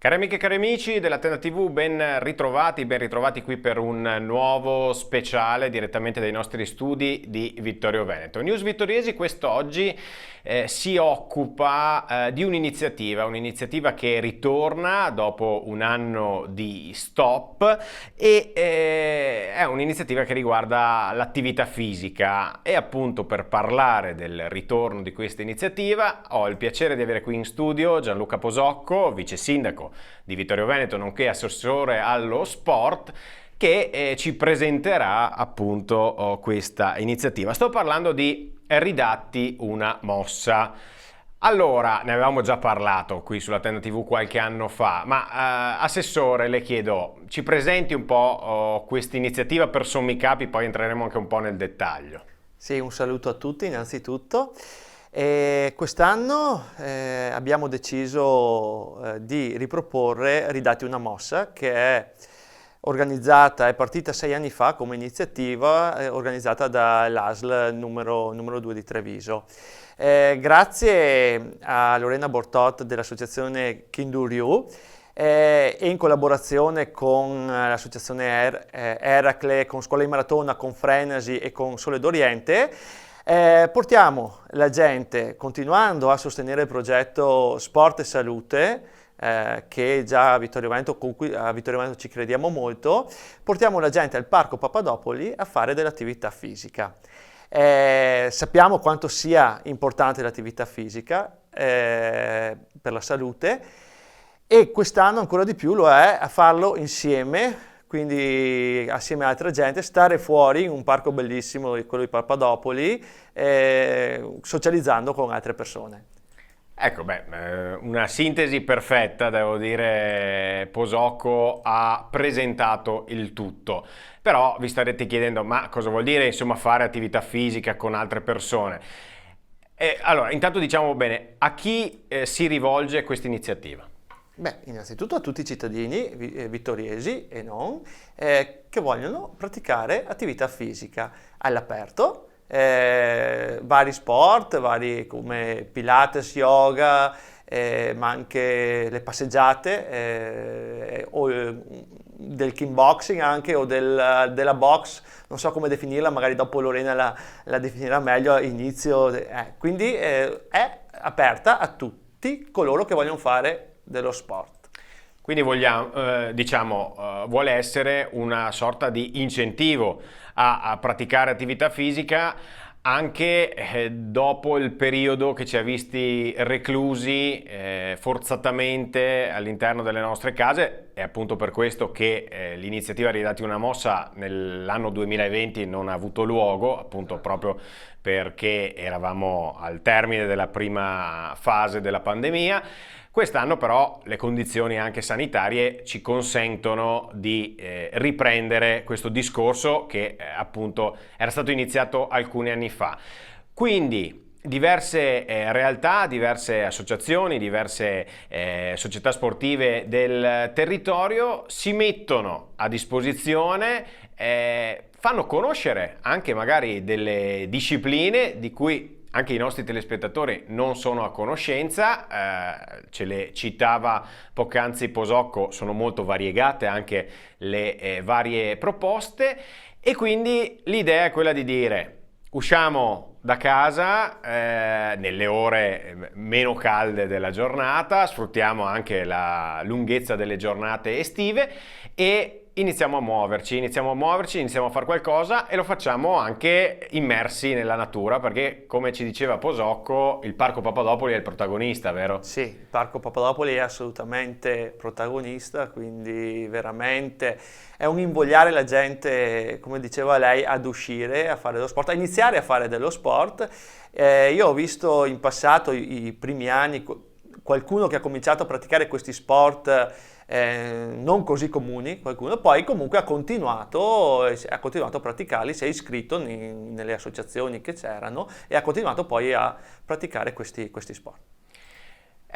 Cari amiche e cari amici dell'Antena TV, ben ritrovati qui per un nuovo speciale direttamente dai nostri studi di Vittorio Veneto. News Vittoriesi quest'oggi si occupa di un'iniziativa che ritorna dopo un anno di stop e è un'iniziativa che riguarda l'attività fisica e appunto per parlare del ritorno di questa iniziativa ho il piacere di avere qui in studio Gianluca Posocco, vice sindaco di Vittorio Veneto, nonché assessore allo sport, che ci presenterà appunto questa iniziativa. Sto parlando di Ridatti una mossa. Allora, ne avevamo già parlato qui sull'Antena TV qualche anno fa, ma assessore, le chiedo, ci presenti un po' questa iniziativa per sommi capi, poi entreremo anche un po' nel dettaglio. Sì, un saluto a tutti innanzitutto. Quest'anno abbiamo deciso di riproporre Ridatti una mossa che è partita 6 anni fa come iniziativa organizzata dall'ASL numero 2 di Treviso. Grazie a Lorena Bortot dell'associazione Kinduriu e in collaborazione con l'associazione Eracle, con Scuola di Maratona, con Frenasi e con Sole d'Oriente, portiamo la gente, continuando a sostenere il progetto Sport e Salute, che già a Vittorio Veneto, con cui a Vittorio Veneto ci crediamo molto, portiamo la gente al Parco Papadopoli a fare dell'attività fisica. Sappiamo quanto sia importante l'attività fisica per la salute e quest'anno ancora di più lo è a farlo insieme, quindi assieme a altra gente, stare fuori in un parco bellissimo, quello di Papadopoli, socializzando con altre persone. Ecco, una sintesi perfetta, devo dire, Posocco ha presentato il tutto. Però vi starete chiedendo, ma cosa vuol dire insomma fare attività fisica con altre persone? Allora, intanto diciamo bene, a chi si rivolge questa iniziativa? Beh, innanzitutto a tutti i cittadini vittoriesi e non, che vogliono praticare attività fisica all'aperto, vari sport, vari come Pilates, yoga, ma anche le passeggiate, o del kickboxing anche, o della box, non so come definirla, magari dopo Lorena la definirà meglio all'inizio. Quindi è aperta a tutti coloro che vogliono fare dello sport. Quindi vuole essere una sorta di incentivo a praticare attività fisica anche dopo il periodo che ci ha visti reclusi forzatamente all'interno delle nostre case. È appunto per questo che l'iniziativa Ridatti una mossa nell'anno 2020 non ha avuto luogo, appunto proprio perché eravamo al termine della prima fase della pandemia. Quest'anno però le condizioni anche sanitarie ci consentono di riprendere questo discorso che appunto era stato iniziato alcuni anni fa. Quindi diverse realtà, diverse associazioni, diverse società sportive del territorio si mettono a disposizione, fanno conoscere anche magari delle discipline di cui anche i nostri telespettatori non sono a conoscenza, ce le citava poc'anzi Posocco, sono molto variegate anche le varie proposte e quindi l'idea è quella di dire usciamo da casa nelle ore meno calde della giornata, sfruttiamo anche la lunghezza delle giornate estive e iniziamo a muoverci, iniziamo a fare qualcosa e lo facciamo anche immersi nella natura perché, come ci diceva Posocco, il Parco Papadopoli è il protagonista, vero? Sì, il Parco Papadopoli è assolutamente protagonista, quindi veramente è un invogliare la gente, come diceva lei, ad uscire a fare dello sport, a iniziare a fare dello sport. Io ho visto in passato, i primi anni, qualcuno che ha cominciato a praticare questi sport non così comuni, qualcuno poi comunque ha continuato a praticarli, si è iscritto nelle associazioni che c'erano e ha continuato poi a praticare questi sport.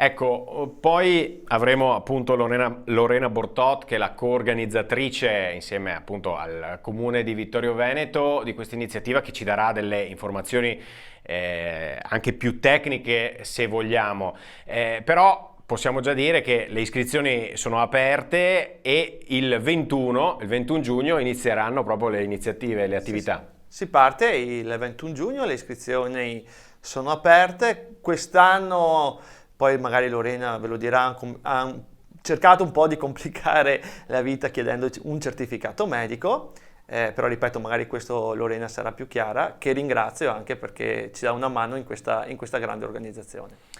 Ecco, poi avremo appunto Lorena Bortot, che è la coorganizzatrice insieme appunto al Comune di Vittorio Veneto di questa iniziativa, che ci darà delle informazioni anche più tecniche se vogliamo, però possiamo già dire che le iscrizioni sono aperte e il 21 giugno inizieranno proprio le iniziative, le attività. Si parte il 21 giugno, le iscrizioni sono aperte. Quest'anno, poi magari Lorena ve lo dirà, ha cercato un po' di complicare la vita chiedendo un certificato medico, però ripeto, magari questo Lorena sarà più chiara, che ringrazio anche perché ci dà una mano in questa grande organizzazione.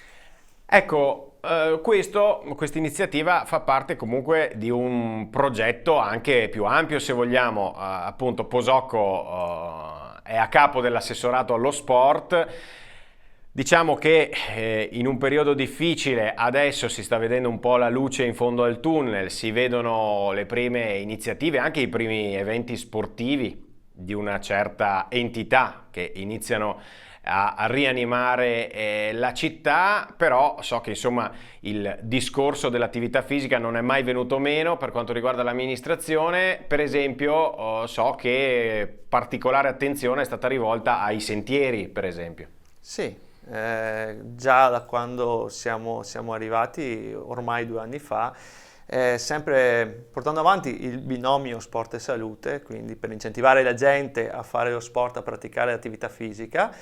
Ecco, questa iniziativa fa parte comunque di un progetto anche più ampio, se vogliamo. Appunto Posocco è a capo dell'assessorato allo sport. Diciamo che in un periodo difficile adesso si sta vedendo un po' la luce in fondo al tunnel, si vedono le prime iniziative, anche i primi eventi sportivi di una certa entità che iniziano a rianimare la città, però so che insomma il discorso dell'attività fisica non è mai venuto meno per quanto riguarda l'amministrazione. Per esempio so che particolare attenzione è stata rivolta ai sentieri, per esempio. Sì, già da quando siamo arrivati, ormai 2 anni fa, sempre portando avanti il binomio sport e salute, quindi per incentivare la gente a fare lo sport, a praticare l'attività fisica,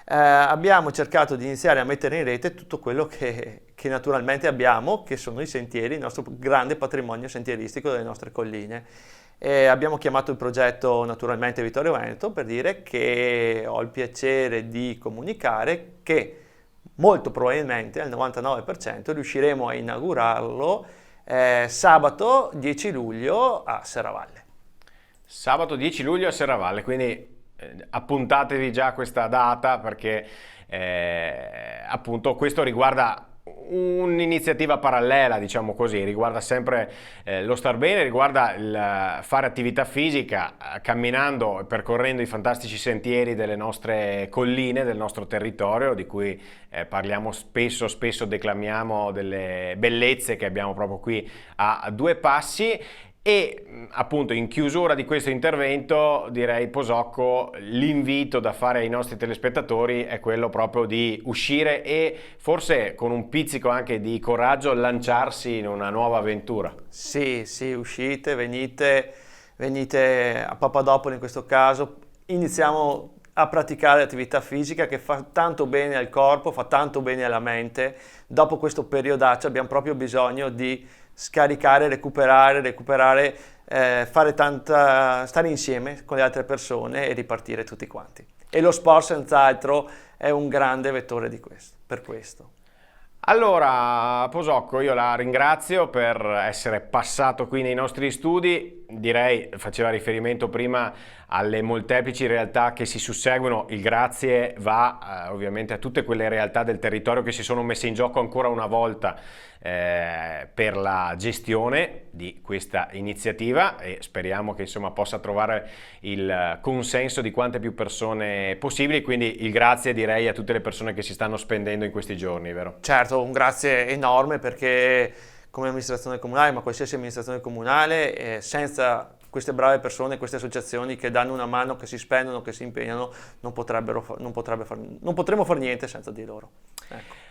abbiamo cercato di iniziare a mettere in rete tutto quello che naturalmente abbiamo, che sono i sentieri, il nostro grande patrimonio sentieristico delle nostre colline. E abbiamo chiamato il progetto naturalmente Vittorio Veneto per dire che ho il piacere di comunicare che molto probabilmente al 99% riusciremo a inaugurarlo sabato 10 luglio a Serravalle. Sabato 10 luglio a Serravalle, quindi appuntatevi già questa data perché appunto questo riguarda un'iniziativa parallela, diciamo così, riguarda sempre lo star bene, riguarda il fare attività fisica camminando e percorrendo i fantastici sentieri delle nostre colline, del nostro territorio, di cui parliamo spesso declamiamo delle bellezze che abbiamo proprio qui a 2 passi. E appunto in chiusura di questo intervento direi Posocco, l'invito da fare ai nostri telespettatori è quello proprio di uscire e forse con un pizzico anche di coraggio lanciarsi in una nuova avventura. Sì, uscite, venite a Papadopoli in questo caso, iniziamo a praticare attività fisica che fa tanto bene al corpo, fa tanto bene alla mente. Dopo questo periodaccio abbiamo proprio bisogno di scaricare, recuperare, stare insieme con le altre persone e ripartire tutti quanti. E lo sport senz'altro è un grande vettore per questo. Allora, Posocco, io la ringrazio per essere passato qui nei nostri studi. Direi, faceva riferimento prima alle molteplici realtà che si susseguono. Il grazie va ovviamente a tutte quelle realtà del territorio che si sono messe in gioco ancora una volta per la gestione di questa iniziativa e speriamo che insomma possa trovare il consenso di quante più persone possibili, quindi il grazie direi a tutte le persone che si stanno spendendo in questi giorni, vero? Certo, un grazie enorme perché come amministrazione comunale, ma qualsiasi amministrazione comunale, senza queste brave persone, queste associazioni che danno una mano, che si spendono, che si impegnano, non potremmo fare niente senza di loro. Ecco.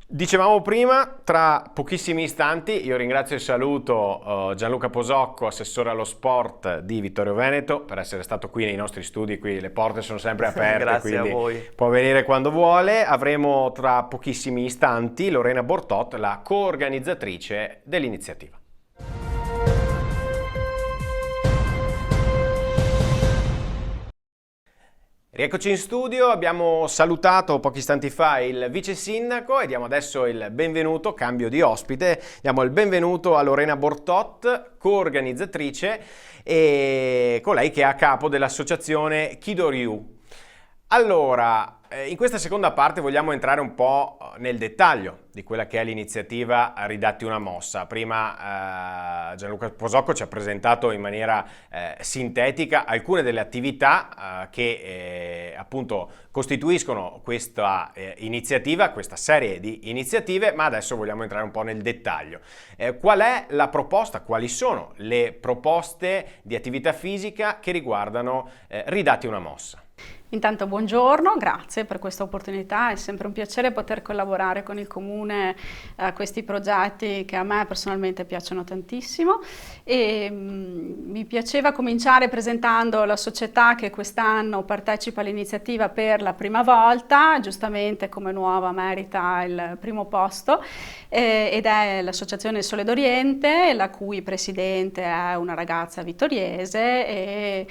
Dicevamo prima, tra pochissimi istanti, io ringrazio e saluto Gianluca Posocco, assessore allo sport di Vittorio Veneto, per essere stato qui nei nostri studi, qui le porte sono sempre aperte, Grazie quindi a voi. Può venire quando vuole. Avremo tra pochissimi istanti Lorena Bortot, la coorganizzatrice dell'iniziativa. Rieccoci in studio, abbiamo salutato pochi istanti fa il vice sindaco e diamo adesso il benvenuto, cambio di ospite, diamo il benvenuto a Lorena Bortot, coorganizzatrice e colei che è a capo dell'associazione Kidoryu. Allora, in questa seconda parte vogliamo entrare un po' nel dettaglio di quella che è l'iniziativa Ridatti una mossa. Prima Gianluca Posocco ci ha presentato in maniera sintetica alcune delle attività che appunto costituiscono questa iniziativa, questa serie di iniziative, ma adesso vogliamo entrare un po' nel dettaglio. Qual è la proposta? Quali sono le proposte di attività fisica che riguardano Ridatti una mossa? Intanto buongiorno, grazie per questa opportunità, è sempre un piacere poter collaborare con il Comune a questi progetti che a me personalmente piacciono tantissimo e mi piaceva cominciare presentando la società che quest'anno partecipa all'iniziativa per la prima volta, giustamente come nuova merita il primo posto ed è l'Associazione Sole d'Oriente, la cui presidente è una ragazza vittoriese e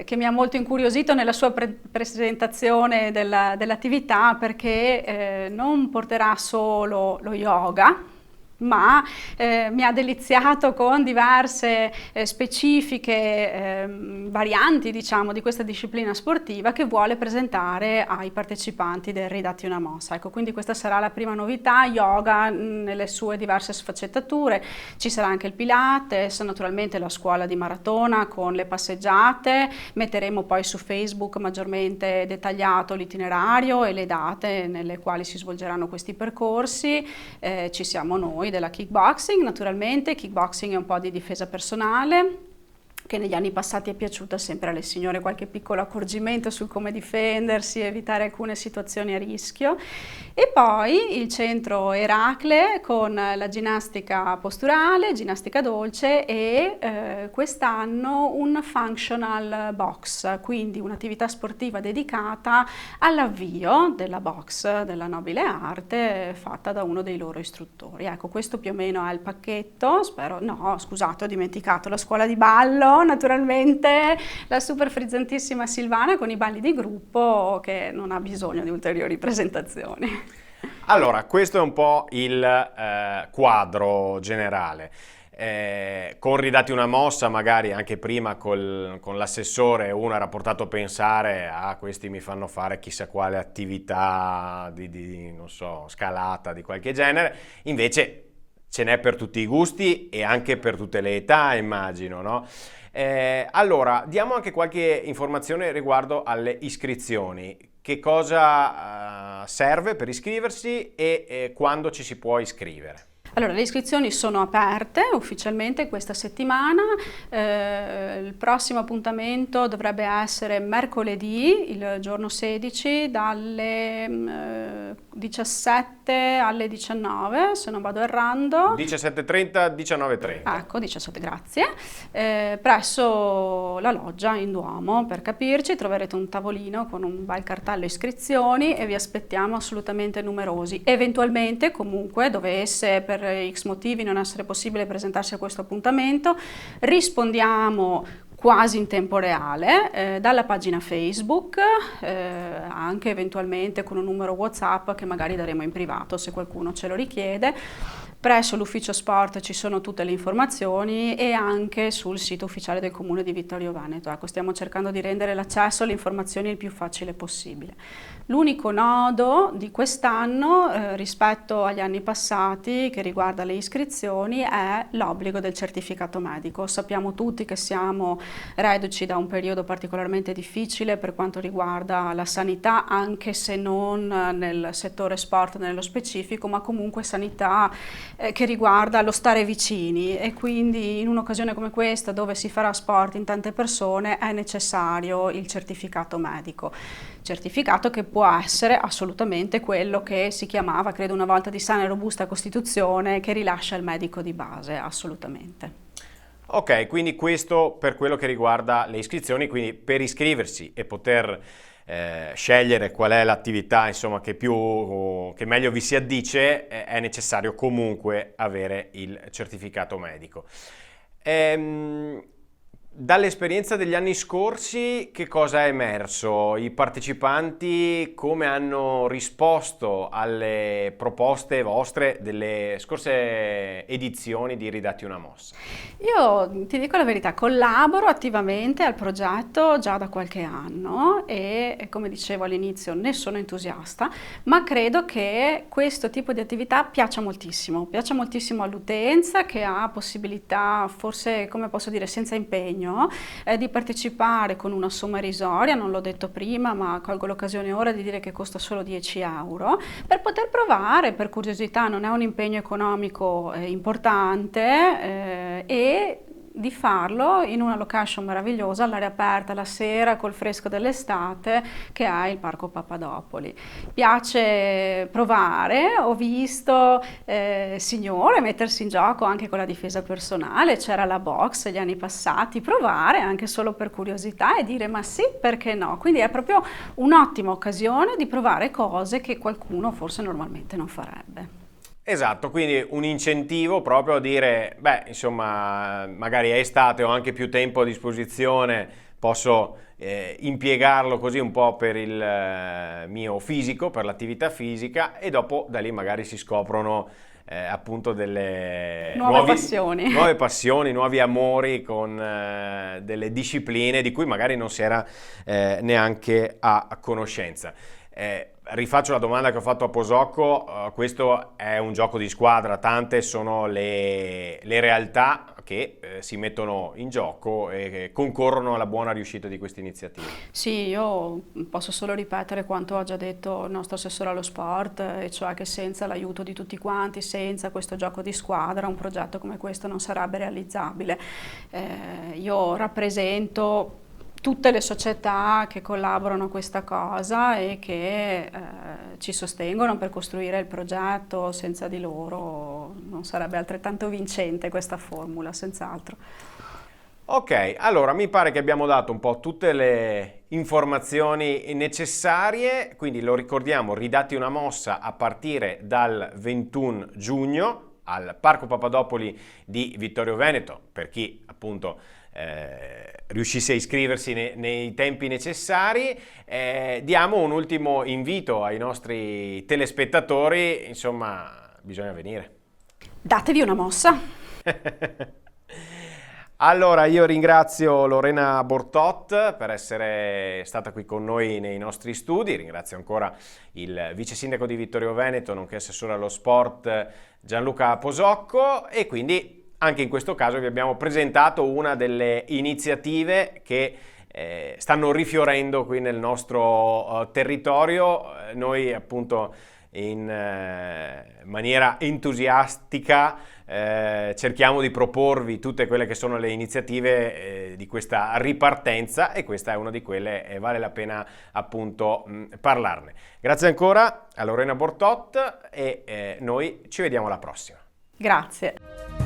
che mi ha molto incuriosito nella sua presentazione dell'attività perché non porterà solo lo yoga, ma mi ha deliziato con diverse specifiche varianti, diciamo, di questa disciplina sportiva che vuole presentare ai partecipanti del Ridatti una mossa. Ecco, quindi questa sarà la prima novità, yoga nelle sue diverse sfaccettature. Ci sarà anche il Pilates, naturalmente la scuola di maratona con le passeggiate, metteremo poi su Facebook maggiormente dettagliato l'itinerario e le date nelle quali si svolgeranno questi percorsi. Ci siamo noi della kickboxing, naturalmente. Kickboxing è un po' di difesa personale che negli anni passati è piaciuta sempre alle signore, qualche piccolo accorgimento su come difendersi, evitare alcune situazioni a rischio. E poi il centro Eracle con la ginnastica posturale, ginnastica dolce e quest'anno un functional box, quindi un'attività sportiva dedicata all'avvio della box, della nobile arte, fatta da uno dei loro istruttori. Ecco, questo più o meno è il pacchetto. Spero, no, scusate, ho dimenticato la scuola di ballo, naturalmente la super frizzantissima Silvana con i balli di gruppo che non ha bisogno di ulteriori presentazioni. Allora, questo è un po' il quadro generale. Con Ridatti una mossa, magari anche prima con l'assessore, uno era portato a pensare questi mi fanno fare chissà quale attività non so, scalata di qualche genere, invece ce n'è per tutti i gusti e anche per tutte le età, immagino, no? Allora, diamo anche qualche informazione riguardo alle iscrizioni. Che cosa serve per iscriversi e quando ci si può iscrivere? Allora, le iscrizioni sono aperte ufficialmente questa settimana, il prossimo appuntamento dovrebbe essere mercoledì, il giorno 16, dalle 17 alle 19, se non vado errando. 17:30, 19:30. Ecco, 17, grazie. Presso la loggia in Duomo, per capirci, troverete un tavolino con un bel cartello iscrizioni e vi aspettiamo assolutamente numerosi. Eventualmente, comunque, dovesse per X motivi non essere possibile presentarsi a questo appuntamento, rispondiamo quasi in tempo reale dalla pagina Facebook, anche eventualmente con un numero WhatsApp che magari daremo in privato se qualcuno ce lo richiede. Presso l'ufficio sport ci sono tutte le informazioni e anche sul sito ufficiale del Comune di Vittorio Veneto. Ecco, stiamo cercando di rendere l'accesso alle informazioni il più facile possibile. L'unico nodo di quest'anno rispetto agli anni passati che riguarda le iscrizioni è l'obbligo del certificato medico. Sappiamo tutti che siamo reduci da un periodo particolarmente difficile per quanto riguarda la sanità, anche se non nel settore sport nello specifico, ma comunque sanità che riguarda lo stare vicini, e quindi in un'occasione come questa dove si farà sport in tante persone è necessario il certificato medico. Certificato che può essere assolutamente quello che si chiamava, credo una volta, di sana e robusta costituzione, che rilascia il medico di base, assolutamente. Ok, quindi questo per quello che riguarda le iscrizioni, quindi per iscriversi e poter scegliere qual è l'attività, insomma, che meglio vi si addice, è necessario comunque avere il certificato medico. Dall'esperienza degli anni scorsi, che cosa è emerso? I partecipanti come hanno risposto alle proposte vostre delle scorse edizioni di Ridatti una mossa? Io ti dico la verità, collaboro attivamente al progetto già da qualche anno e come dicevo all'inizio ne sono entusiasta, ma credo che questo tipo di attività piaccia moltissimo all'utenza che ha possibilità, forse come posso dire, senza impegno, di partecipare con una somma irrisoria, non l'ho detto prima ma colgo l'occasione ora di dire che costa solo 10 euro, per poter provare per curiosità, non è un impegno economico importante e di farlo in una location meravigliosa all'aria aperta la sera col fresco dell'estate che è il Parco Papadopoli. Piace provare, ho visto signore mettersi in gioco anche con la difesa personale, c'era la box gli anni passati, provare anche solo per curiosità e dire ma sì, perché no? Quindi è proprio un'ottima occasione di provare cose che qualcuno forse normalmente non farebbe. Esatto, quindi un incentivo proprio a dire, beh, insomma, magari è estate, ho anche più tempo a disposizione, posso impiegarlo così un po' per il mio fisico, per l'attività fisica e dopo da lì magari si scoprono appunto delle nuove passioni, nuovi amori con delle discipline di cui magari non si era neanche a conoscenza. Rifaccio la domanda che ho fatto a Posocco, questo è un gioco di squadra, tante sono le realtà che si mettono in gioco e che concorrono alla buona riuscita di questa iniziativa. Sì, io posso solo ripetere quanto ha già detto il nostro assessore allo sport, e cioè che senza l'aiuto di tutti quanti, senza questo gioco di squadra, un progetto come questo non sarebbe realizzabile. Io rappresento tutte le società che collaborano a questa cosa e che ci sostengono per costruire il progetto. Senza di loro non sarebbe altrettanto vincente questa formula, senz'altro. Ok, allora mi pare che abbiamo dato un po' tutte le informazioni necessarie, quindi lo ricordiamo, ridatti una mossa a partire dal 21 giugno al Parco Papadopoli di Vittorio Veneto, per chi appunto riuscisse a iscriversi nei tempi necessari. Diamo un ultimo invito ai nostri telespettatori, insomma, bisogna venire. Datevi una mossa! Allora, io ringrazio Lorena Bortot per essere stata qui con noi nei nostri studi, ringrazio ancora il vice sindaco di Vittorio Veneto, nonché assessore allo sport Gianluca Posocco, e quindi anche in questo caso vi abbiamo presentato una delle iniziative che stanno rifiorendo qui nel nostro territorio. Noi appunto in maniera entusiastica cerchiamo di proporvi tutte quelle che sono le iniziative di questa ripartenza, e questa è una di quelle e vale la pena appunto parlarne. Grazie ancora a Lorena Bortot e noi ci vediamo alla prossima. Grazie.